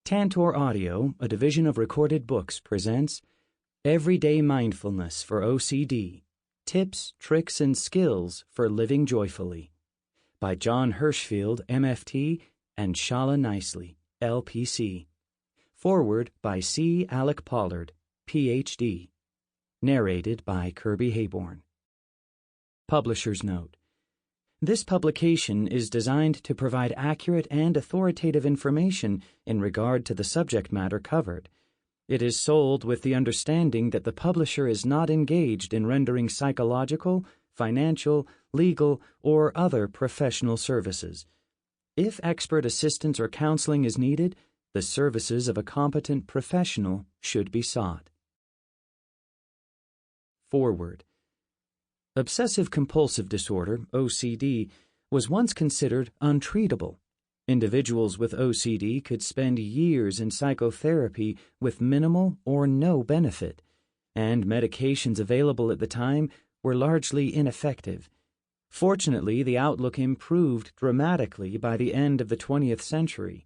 Tantor Audio, a division of Recorded Books, presents Everyday Mindfulness for OCD, Tips, Tricks, and Skills for Living Joyfully by Jon Hershfield, MFT, and Shala Nicely, LPC. Foreword by C. Alec Pollard, Ph.D. Narrated by Kirby Heyborne. Publisher's Note. This publication is designed to provide accurate and authoritative information in regard to the subject matter covered. It is sold with the understanding that the publisher is not engaged in rendering psychological, financial, legal, or other professional services. If expert assistance or counseling is needed, the services of a competent professional should be sought. Foreword. Obsessive-compulsive disorder, OCD, was once considered untreatable. Individuals with OCD could spend years in psychotherapy with minimal or no benefit, and medications available at the time were largely ineffective. Fortunately, the outlook improved dramatically by the end of the 20th century.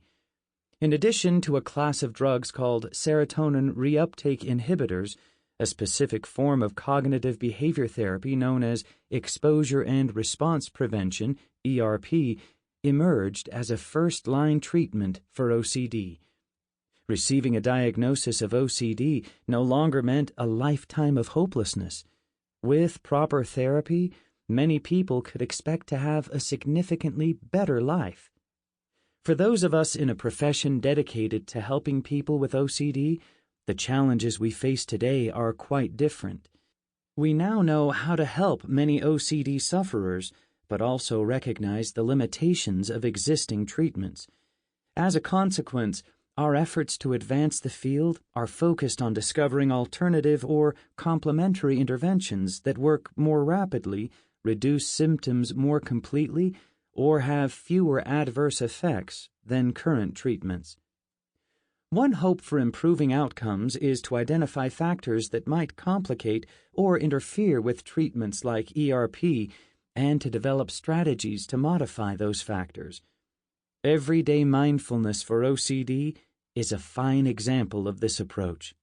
In addition to a class of drugs called serotonin reuptake inhibitors, a specific form of cognitive behavior therapy known as exposure and response prevention, ERP, emerged as a first-line treatment for OCD. Receiving a diagnosis of OCD no longer meant a lifetime of hopelessness. With proper therapy, many people could expect to have a significantly better life. For those of us in a profession dedicated to helping people with OCD, the challenges we face today are quite different. We now know how to help many OCD sufferers, but also recognize the limitations of existing treatments. As a consequence, our efforts to advance the field are focused on discovering alternative or complementary interventions that work more rapidly, reduce symptoms more completely, or have fewer adverse effects than current treatments. One hope for improving outcomes is to identify factors that might complicate or interfere with treatments like ERP and to develop strategies to modify those factors. Everyday Mindfulness for OCD is a fine example of this approach.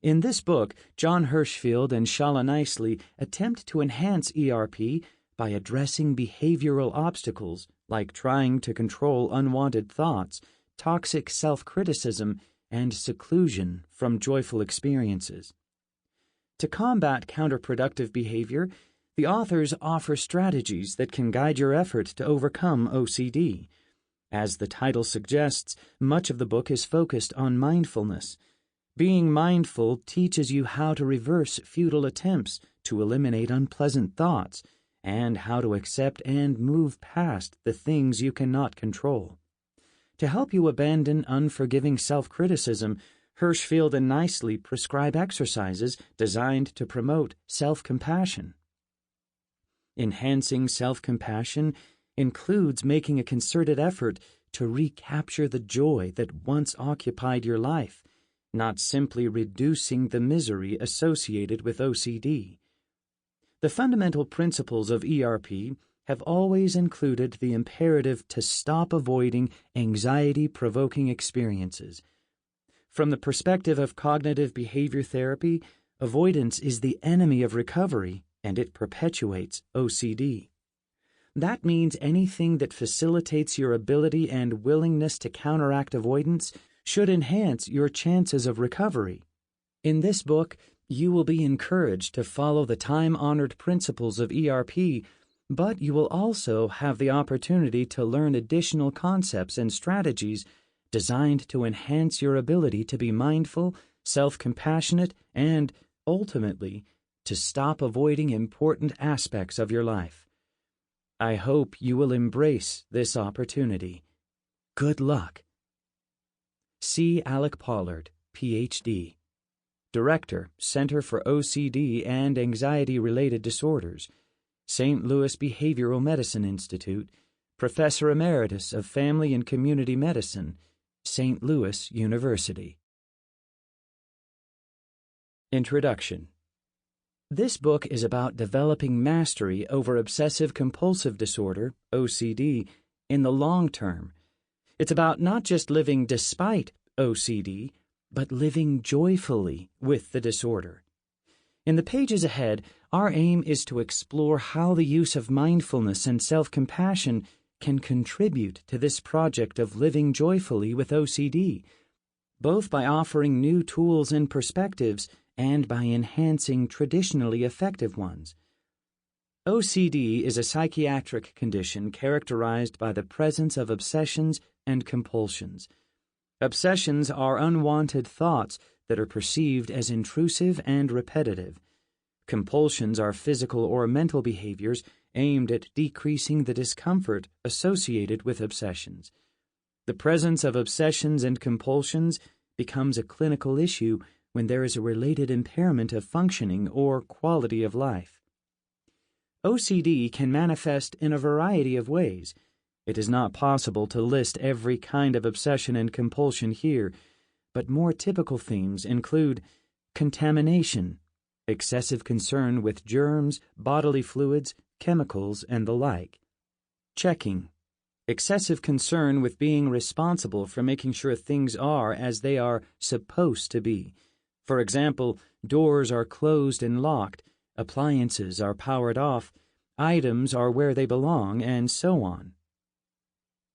In this book, Jon Hershfield and Shala Nicely attempt to enhance ERP by addressing behavioral obstacles like trying to control unwanted thoughts, toxic self-criticism, and seclusion from joyful experiences. To combat counterproductive behavior, the authors offer strategies that can guide your effort to overcome OCD. As the title suggests, much of the book is focused on mindfulness. Being mindful teaches you how to reverse futile attempts to eliminate unpleasant thoughts and how to accept and move past the things you cannot control. To help you abandon unforgiving self-criticism, Hershfield and Nicely prescribe exercises designed to promote self-compassion. Enhancing self-compassion includes making a concerted effort to recapture the joy that once occupied your life, not simply reducing the misery associated with OCD. The fundamental principles of ERP have always included the imperative to stop avoiding anxiety-provoking experiences. From the perspective of cognitive behavior therapy, avoidance is the enemy of recovery, and it perpetuates OCD. That means anything that facilitates your ability and willingness to counteract avoidance should enhance your chances of recovery. In this book, you will be encouraged to follow the time-honored principles of ERP, but you will also have the opportunity to learn additional concepts and strategies designed to enhance your ability to be mindful, self-compassionate, and, ultimately, to stop avoiding important aspects of your life. I hope you will embrace this opportunity. Good luck. C. Alec Pollard, Ph.D. Director, Center for OCD and Anxiety-Related Disorders, St. Louis Behavioral Medicine Institute, Professor Emeritus of Family and Community Medicine, St. Louis University. Introduction. This book is about developing mastery over obsessive-compulsive disorder, OCD, in the long term. It's about not just living despite OCD, but living joyfully with the disorder. In the pages ahead, our aim is to explore how the use of mindfulness and self-compassion can contribute to this project of living joyfully with OCD, both by offering new tools and perspectives and by enhancing traditionally effective ones. OCD is a psychiatric condition characterized by the presence of obsessions and compulsions. Obsessions are unwanted thoughts that are perceived as intrusive and repetitive. Compulsions are physical or mental behaviors aimed at decreasing the discomfort associated with obsessions. The presence of obsessions and compulsions becomes a clinical issue when there is a related impairment of functioning or quality of life. OCD can manifest in a variety of ways. It is not possible to list every kind of obsession and compulsion here, but more typical themes include contamination, excessive concern with germs, bodily fluids, chemicals, and the like; checking, excessive concern with being responsible for making sure things are as they are supposed to be. For example, doors are closed and locked, appliances are powered off, items are where they belong, and so on.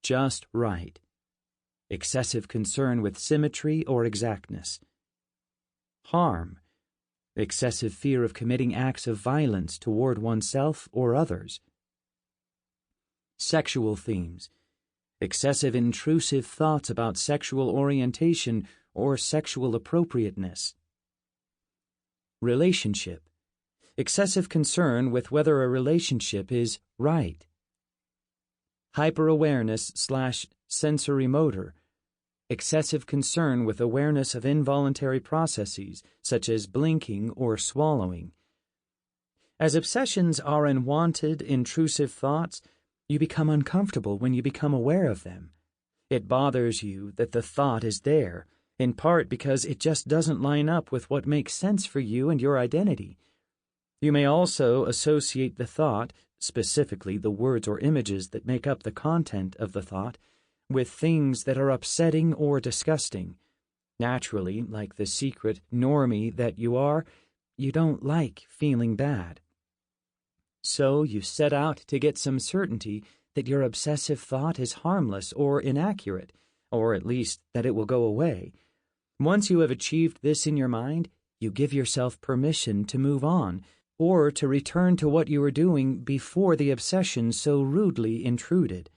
Just right. Excessive concern with symmetry or exactness. Harm. Excessive fear of committing acts of violence toward oneself or others. Sexual themes. Excessive intrusive thoughts about sexual orientation or sexual appropriateness. Relationship. Excessive concern with whether a relationship is right. Hyperawareness/sensory motor. Excessive concern with awareness of involuntary processes, such as blinking or swallowing. As obsessions are unwanted, intrusive thoughts, you become uncomfortable when you become aware of them. It bothers you that the thought is there, in part because it just doesn't line up with what makes sense for you and your identity. You may also associate the thought, specifically the words or images that make up the content of the thought, with things that are upsetting or disgusting. Naturally, like the secret normie that you are, you don't like feeling bad. So you set out to get some certainty that your obsessive thought is harmless or inaccurate, or at least that it will go away. Once you have achieved this in your mind, you give yourself permission to move on, or to return to what you were doing before the obsession so rudely intruded.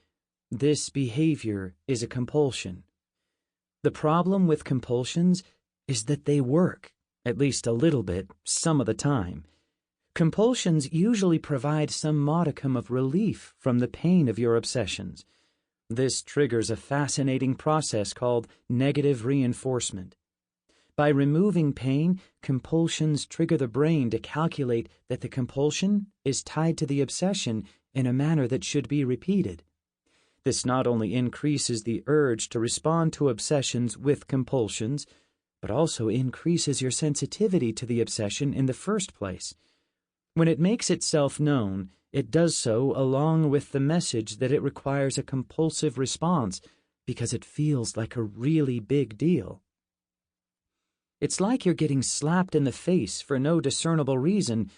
This behavior is a compulsion. The problem with compulsions is that they work, at least a little bit, some of the time. Compulsions usually provide some modicum of relief from the pain of your obsessions. This triggers a fascinating process called negative reinforcement. By removing pain, compulsions trigger the brain to calculate that the compulsion is tied to the obsession in a manner that should be repeated. This not only increases the urge to respond to obsessions with compulsions, but also increases your sensitivity to the obsession in the first place. When it makes itself known, it does so along with the message that it requires a compulsive response because it feels like a really big deal. It's like you're getting slapped in the face for no discernible reason.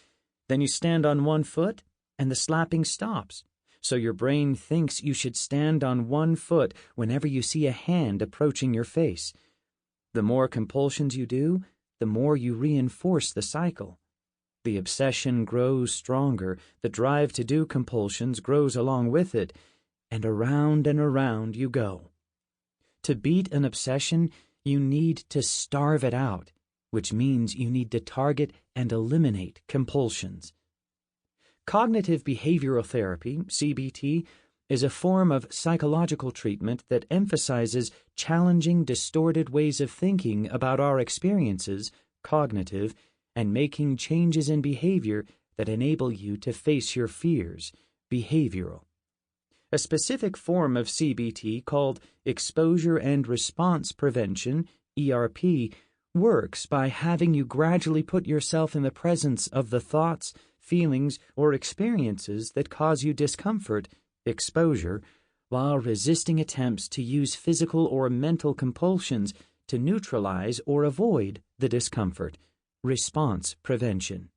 Then you stand on one foot and the slapping stops. So your brain thinks you should stand on one foot whenever you see a hand approaching your face. The more compulsions you do, the more you reinforce the cycle. The obsession grows stronger, the drive to do compulsions grows along with it, and around you go. To beat an obsession, you need to starve it out, which means you need to target and eliminate compulsions. Cognitive behavioral therapy, CBT, is a form of psychological treatment that emphasizes challenging, distorted ways of thinking about our experiences, cognitive, and making changes in behavior that enable you to face your fears, behavioral. A specific form of CBT called exposure and response prevention, ERP, works by having you gradually put yourself in the presence of the thoughts, feelings, or experiences that cause you discomfort, exposure, while resisting attempts to use physical or mental compulsions to neutralize or avoid the discomfort. Response prevention.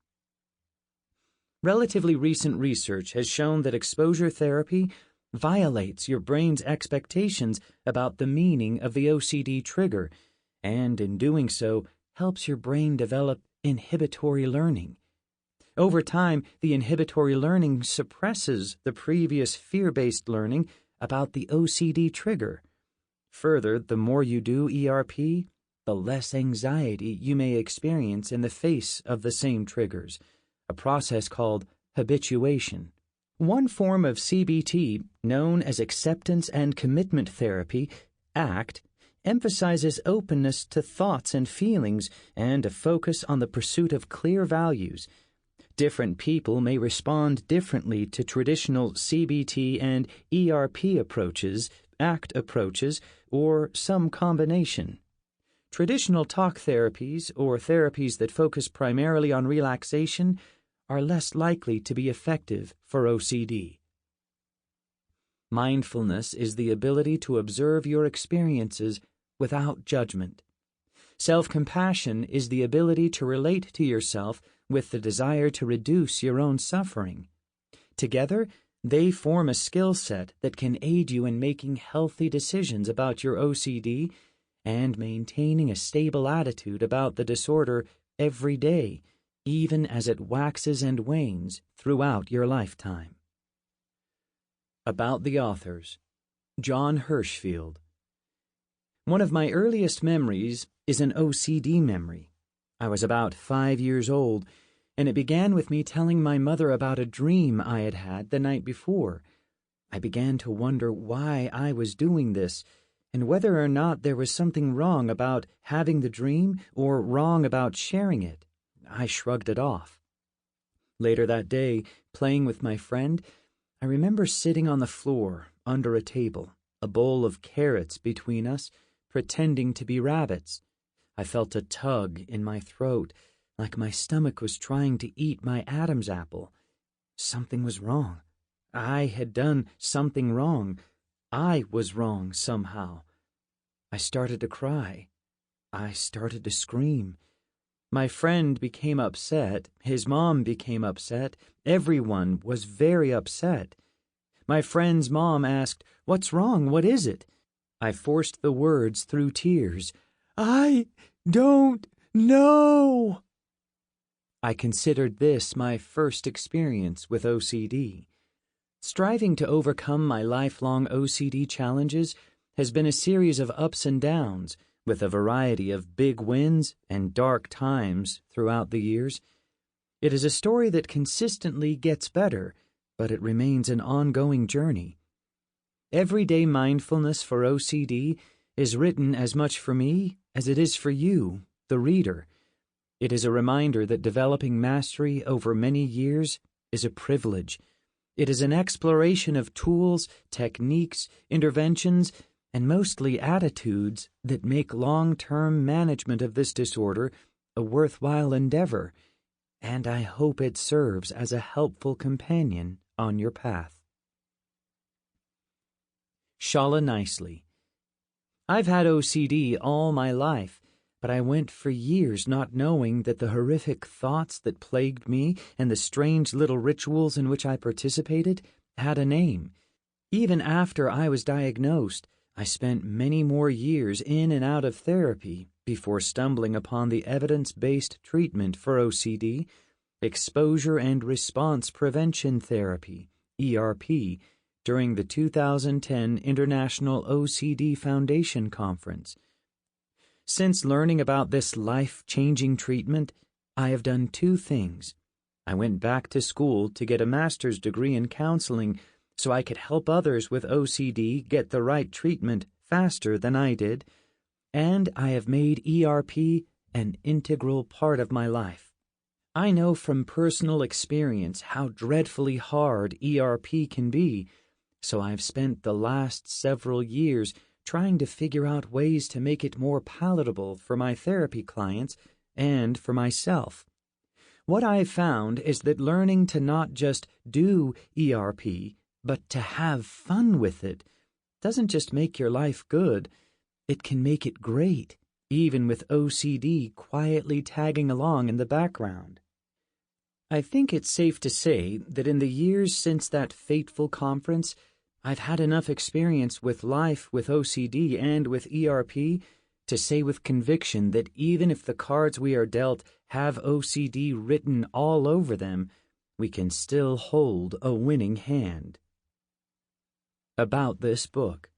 Relatively recent research has shown that exposure therapy violates your brain's expectations about the meaning of the OCD trigger, and in doing so, helps your brain develop inhibitory learning. Over time, the inhibitory learning suppresses the previous fear-based learning about the OCD trigger. Further, the more you do ERP, the less anxiety you may experience in the face of the same triggers, a process called habituation. One form of CBT, known as acceptance and commitment therapy, ACT, emphasizes openness to thoughts and feelings and a focus on the pursuit of clear values. Different people may respond differently to traditional CBT and ERP approaches, ACT approaches, or some combination. Traditional talk therapies, or therapies that focus primarily on relaxation, are less likely to be effective for OCD. Mindfulness is the ability to observe your experiences without judgment. Self-compassion is the ability to relate to yourself with the desire to reduce your own suffering. Together, they form a skill set that can aid you in making healthy decisions about your OCD and maintaining a stable attitude about the disorder every day, even as it waxes and wanes throughout your lifetime. About the authors. Jon Hershfield. One of my earliest memories is an OCD memory. I was about 5 years old, and it began with me telling my mother about a dream I had had the night before. I began to wonder why I was doing this, and whether or not there was something wrong about having the dream or wrong about sharing it. I shrugged it off. Later that day, playing with my friend, I remember sitting on the floor under a table, a bowl of carrots between us, pretending to be rabbits. I felt a tug in my throat, like my stomach was trying to eat my Adam's apple. Something was wrong. I had done something wrong. I was wrong somehow. I started to cry. I started to scream. My friend became upset. His mom became upset. Everyone was very upset. My friend's mom asked, "What's wrong? What is it?" I forced the words through tears. "I don't know." I considered this my first experience with OCD. Striving to overcome my lifelong OCD challenges has been a series of ups and downs, with a variety of big wins and dark times throughout the years. It is a story that consistently gets better, but it remains an ongoing journey. Everyday mindfulness for OCD is written as much for me as it is for you, the reader. It is a reminder that developing mastery over many years is a privilege. It is an exploration of tools, techniques, interventions, and mostly attitudes that make long-term management of this disorder a worthwhile endeavor, and I hope it serves as a helpful companion on your path. Shala Nicely. I've had OCD all my life, but I went for years not knowing that the horrific thoughts that plagued me and the strange little rituals in which I participated had a name. Even after I was diagnosed, I spent many more years in and out of therapy before stumbling upon the evidence-based treatment for OCD, exposure and response prevention therapy, ERP, during the 2010 International OCD Foundation Conference. Since learning about this life-changing treatment, I have done two things. I went back to school to get a master's degree in counseling so I could help others with OCD get the right treatment faster than I did, and I have made ERP an integral part of my life. I know from personal experience how dreadfully hard ERP can be, so I've spent the last several years trying to figure out ways to make it more palatable for my therapy clients and for myself. What I've found is that learning to not just do ERP, but to have fun with it doesn't just make your life good, it can make it great, even with OCD quietly tagging along in the background. I think it's safe to say that in the years since that fateful conference, I've had enough experience with life with OCD and with ERP to say with conviction that even if the cards we are dealt have OCD written all over them, we can still hold a winning hand. About this book.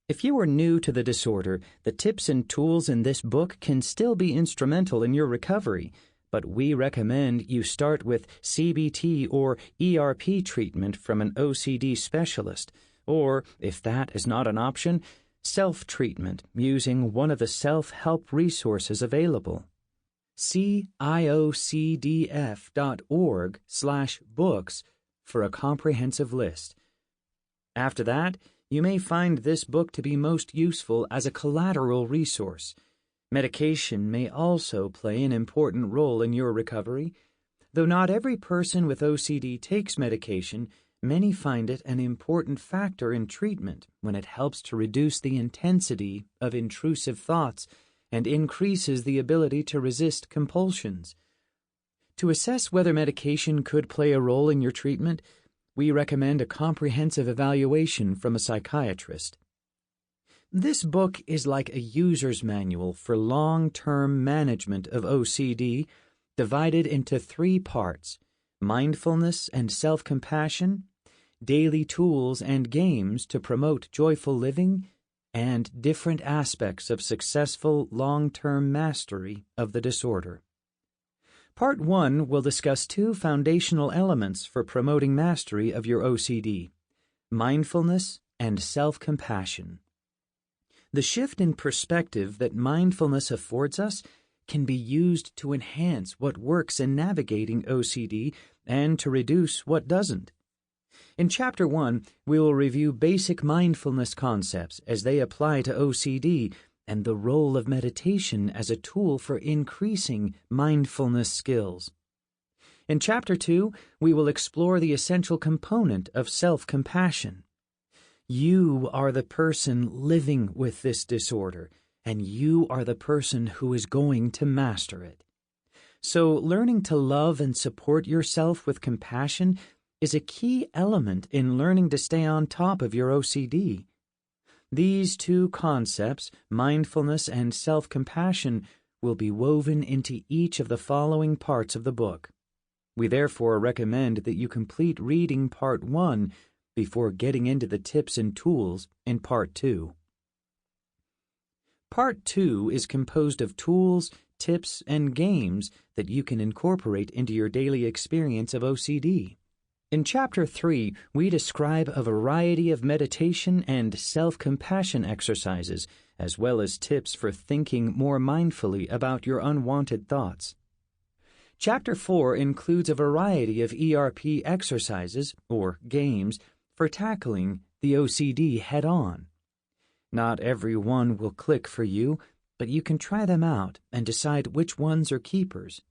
If you are new to the disorder, the tips and tools in this book can still be instrumental in your recovery, but we recommend you start with CBT or ERP treatment from an OCD specialist, or, if that is not an option, self-treatment using one of the self-help resources available. See iocdf.org/books for a comprehensive list. After that, you may find this book to be most useful as a collateral resource. Medication may also play an important role in your recovery. Though not every person with OCD takes medication, many find it an important factor in treatment when it helps to reduce the intensity of intrusive thoughts and increases the ability to resist compulsions. To assess whether medication could play a role in your treatment, we recommend a comprehensive evaluation from a psychiatrist. This book is like a user's manual for long-term management of OCD, divided into 3 parts: mindfulness and self-compassion, daily tools and games to promote joyful living, and different aspects of successful long-term mastery of the disorder. Part 1 will discuss 2 foundational elements for promoting mastery of your OCD: mindfulness and self-compassion. The shift in perspective that mindfulness affords us can be used to enhance what works in navigating OCD and to reduce what doesn't. In Chapter 1, we will review basic mindfulness concepts as they apply to OCD and the role of meditation as a tool for increasing mindfulness skills. In Chapter 2, we will explore the essential component of self-compassion. You are the person living with this disorder, and you are the person who is going to master it. So, learning to love and support yourself with compassion is a key element in learning to stay on top of your OCD. These 2 concepts, mindfulness and self-compassion, will be woven into each of the following parts of the book. We therefore recommend that you complete reading Part 1 before getting into the tips and tools in Part 2. Part 2 is composed of tools, tips, and games that you can incorporate into your daily experience of OCD. In Chapter 3, we describe a variety of meditation and self-compassion exercises, as well as tips for thinking more mindfully about your unwanted thoughts. Chapter 4 includes a variety of ERP exercises, or games, for tackling the OCD head-on. Not every one will click for you, but you can try them out and decide which ones are keepers.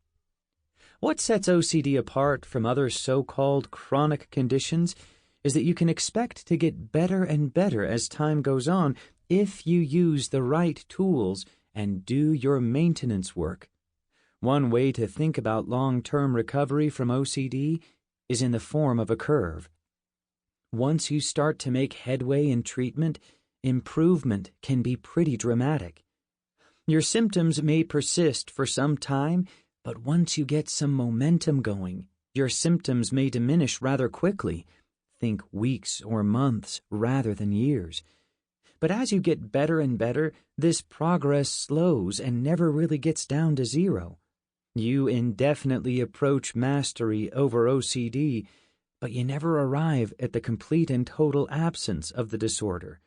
What sets OCD apart from other so-called chronic conditions is that you can expect to get better and better as time goes on if you use the right tools and do your maintenance work. One way to think about long-term recovery from OCD is in the form of a curve. Once you start to make headway in treatment, improvement can be pretty dramatic. Your symptoms may persist for some time, but once you get some momentum going, your symptoms may diminish rather quickly. Think weeks or months rather than years. But as you get better and better, this progress slows and never really gets down to zero. You indefinitely approach mastery over OCD, but you never arrive at the complete and total absence of the disorder.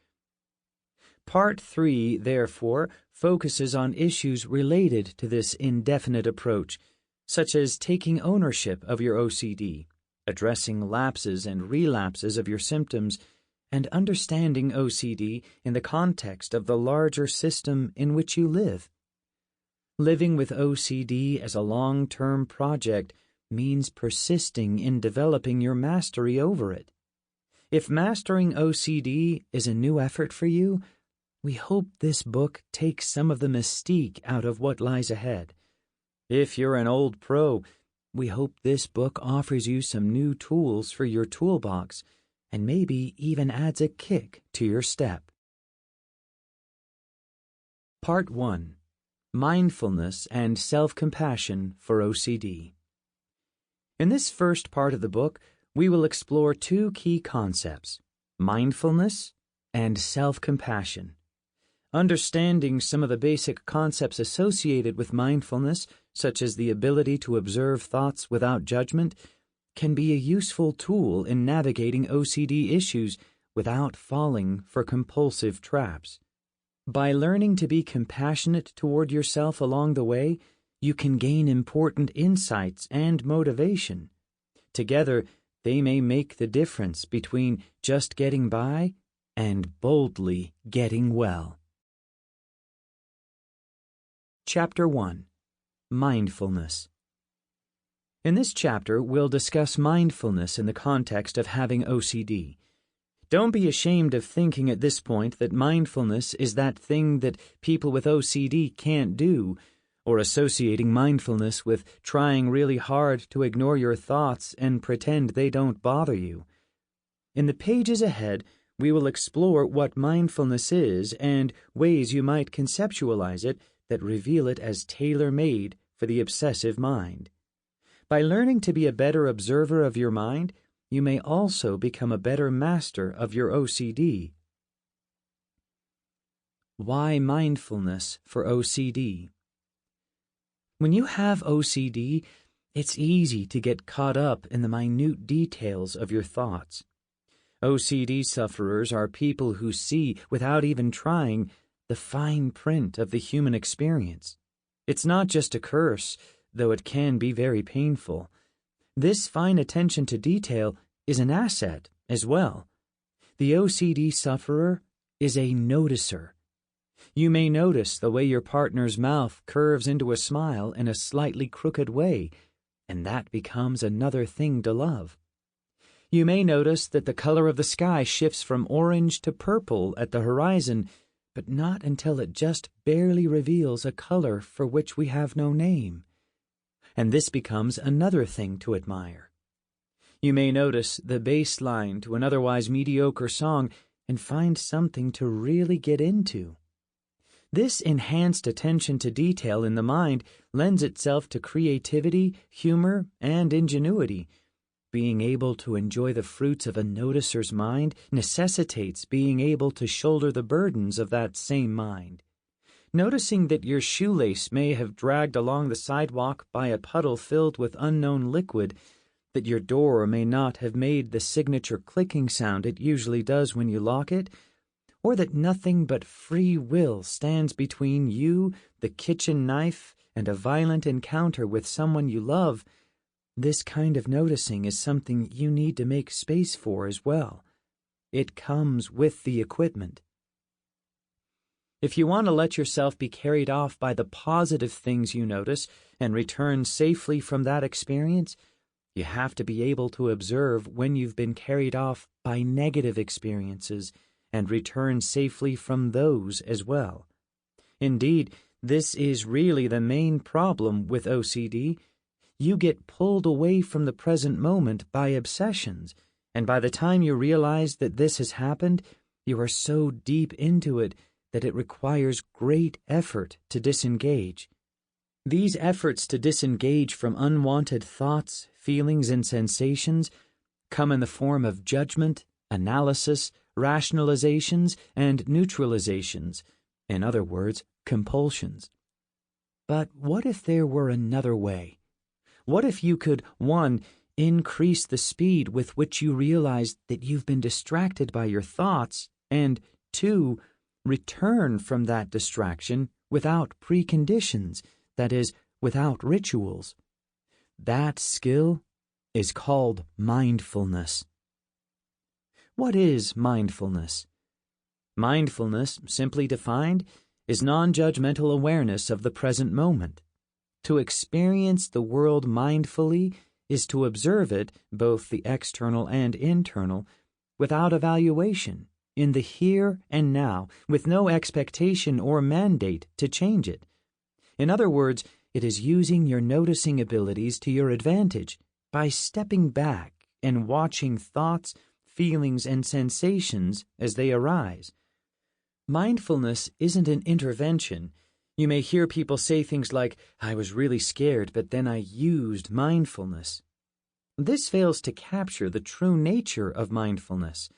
Part 3, therefore, focuses on issues related to this indefinite approach, such as taking ownership of your OCD, addressing lapses and relapses of your symptoms, and understanding OCD in the context of the larger system in which you live. Living with OCD as a long-term project means persisting in developing your mastery over it. If mastering OCD is a new effort for you, we hope this book takes some of the mystique out of what lies ahead. If you're an old pro, we hope this book offers you some new tools for your toolbox and maybe even adds a kick to your step. Part 1. Mindfulness and Self-Compassion for OCD. In this first part of the book, we will explore two key concepts: mindfulness and self-compassion. Understanding some of the basic concepts associated with mindfulness, such as the ability to observe thoughts without judgment, can be a useful tool in navigating OCD issues without falling for compulsive traps. By learning to be compassionate toward yourself along the way, you can gain important insights and motivation. Together, they may make the difference between just getting by and boldly getting well. Chapter 1. Mindfulness. In this chapter, we'll discuss mindfulness in the context of having OCD. Don't be ashamed of thinking at this point that mindfulness is that thing that people with OCD can't do, or associating mindfulness with trying really hard to ignore your thoughts and pretend they don't bother you. In the pages ahead, we will explore what mindfulness is and ways you might conceptualize it that reveal it as tailor-made for the obsessive mind. By learning to be a better observer of your mind, you may also become a better master of your OCD. Why mindfulness for OCD? When you have OCD, it's easy to get caught up in the minute details of your thoughts. OCD sufferers are people who see, without even trying, the fine print of the human experience. It's not just a curse, though it can be very painful. This fine attention to detail is an asset as well. The OCD sufferer is a noticer. You may notice the way your partner's mouth curves into a smile in a slightly crooked way, and that becomes another thing to love. You may notice that the color of the sky shifts from orange to purple at the horizon, but not until it just barely reveals a color for which we have no name. And this becomes another thing to admire. You may notice the bass line to an otherwise mediocre song and find something to really get into. This enhanced attention to detail in the mind lends itself to creativity, humor, and ingenuity. Being able to enjoy the fruits of a noticer's mind necessitates being able to shoulder the burdens of that same mind. Noticing that your shoelace may have dragged along the sidewalk by a puddle filled with unknown liquid, that your door may not have made the signature clicking sound it usually does when you lock it, or that nothing but free will stands between you, the kitchen knife, and a violent encounter with someone you love, this kind of noticing is something you need to make space for as well. It comes with the equipment. If you want to let yourself be carried off by the positive things you notice and return safely from that experience, you have to be able to observe when you've been carried off by negative experiences and return safely from those as well. Indeed, this is really the main problem with OCD. You get pulled away from the present moment by obsessions, and by the time you realize that this has happened, you are so deep into it that it requires great effort to disengage. These efforts to disengage from unwanted thoughts, feelings, and sensations come in the form of judgment, analysis, rationalizations, and neutralizations, in other words, compulsions. But what if there were another way? What if you could, 1, increase the speed with which you realize that you've been distracted by your thoughts, and 2, return from that distraction without preconditions, that is, without rituals? That skill is called mindfulness. What is mindfulness? Mindfulness, simply defined, is non-judgmental awareness of the present moment. To experience the world mindfully is to observe it, both the external and internal, without evaluation, in the here and now, with no expectation or mandate to change it. In other words, it is using your noticing abilities to your advantage by stepping back and watching thoughts, feelings, and sensations as they arise. Mindfulness isn't an intervention. You may hear people say things like, "I was really scared, but then I used mindfulness." This fails to capture the true nature of mindfulness.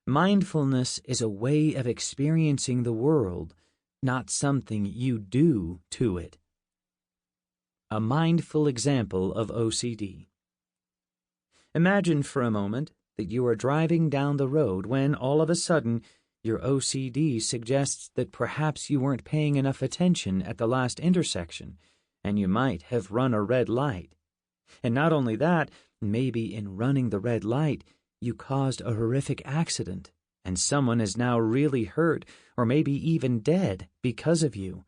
Mindfulness is a way of experiencing the world, not something you do to it. A mindful example of OCD. Imagine for a moment that you are driving down the road when, all of a sudden, your OCD suggests that perhaps you weren't paying enough attention at the last intersection, and you might have run a red light. And not only that, maybe in running the red light, you caused a horrific accident, and someone is now really hurt or maybe even dead because of you.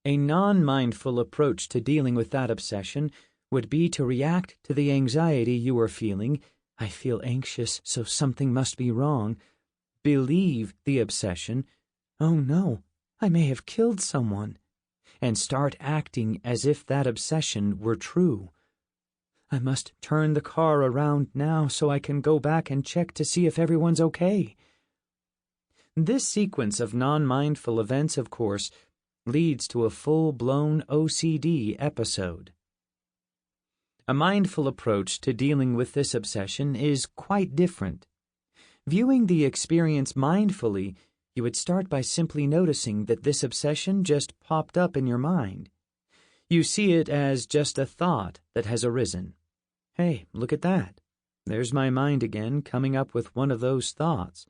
A non-mindful approach to dealing with that obsession would be to react to the anxiety you are feeling. "I feel anxious, so something must be wrong." Believe the obsession, "Oh no, I may have killed someone," and start acting as if that obsession were true. "I must turn the car around now so I can go back and check to see if everyone's okay." This sequence of non-mindful events, of course, leads to a full-blown OCD episode. A mindful approach to dealing with this obsession is quite different. Viewing the experience mindfully, you would start by simply noticing that this obsession just popped up in your mind. You see it as just a thought that has arisen. "Hey, look at that. There's my mind again, coming up with one of those thoughts."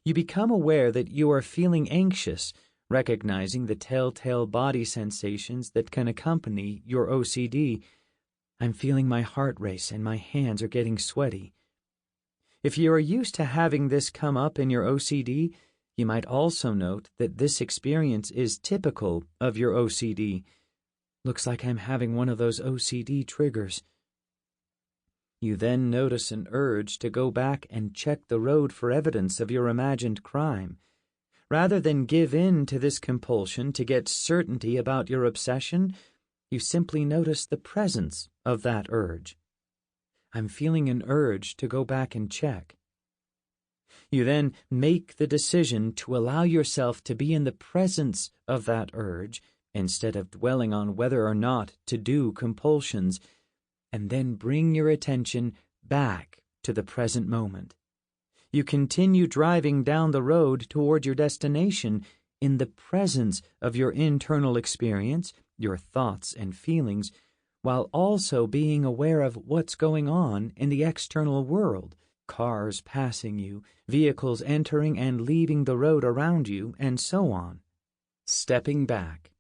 You become aware that you are feeling anxious, recognizing the telltale body sensations that can accompany your OCD. "I'm feeling my heart race and my hands are getting sweaty." If you are used to having this come up in your OCD, you might also note that this experience is typical of your OCD. "Looks like I'm having one of those OCD triggers." You then notice an urge to go back and check the road for evidence of your imagined crime. Rather than give in to this compulsion to get certainty about your obsession, you simply notice the presence of that urge. "I'm feeling an urge to go back and check." You then make the decision to allow yourself to be in the presence of that urge instead of dwelling on whether or not to do compulsions, and then bring your attention back to the present moment. You continue driving down the road toward your destination in the presence of your internal experience, your thoughts and feelings, while also being aware of what's going on in the external world, cars passing you, vehicles entering and leaving the road around you, and so on. Stepping back.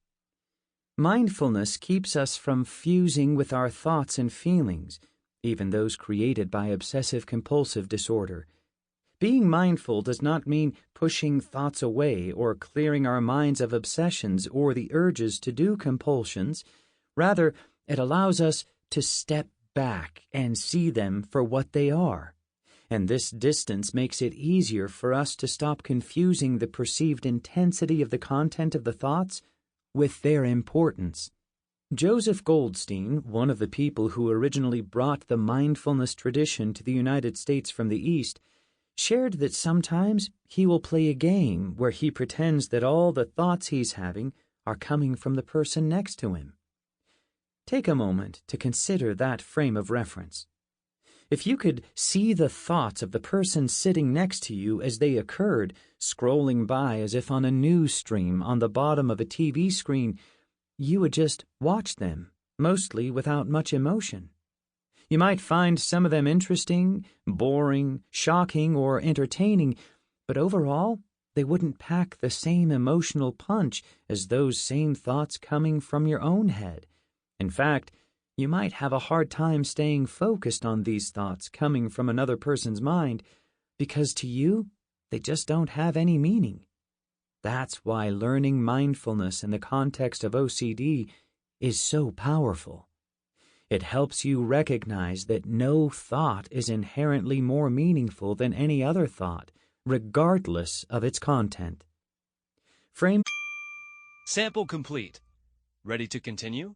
Mindfulness keeps us from fusing with our thoughts and feelings, even those created by obsessive-compulsive disorder. Being mindful does not mean pushing thoughts away or clearing our minds of obsessions or the urges to do compulsions. Rather, it allows us to step back and see them for what they are. And this distance makes it easier for us to stop confusing the perceived intensity of the content of the thoughts with their importance. Joseph Goldstein, one of the people who originally brought the mindfulness tradition to the United States from the East, shared that sometimes he will play a game where he pretends that all the thoughts he's having are coming from the person next to him. Take a moment to consider that frame of reference. If you could see the thoughts of the person sitting next to you as they occurred, scrolling by as if on a news stream on the bottom of a TV screen, you would just watch them, mostly without much emotion. You might find some of them interesting, boring, shocking, or entertaining, but overall, they wouldn't pack the same emotional punch as those same thoughts coming from your own head. In fact, you might have a hard time staying focused on these thoughts coming from another person's mind because to you, they just don't have any meaning. That's why learning mindfulness in the context of OCD is so powerful. It helps you recognize that no thought is inherently more meaningful than any other thought, regardless of its content. Frame Sample complete. Ready to continue?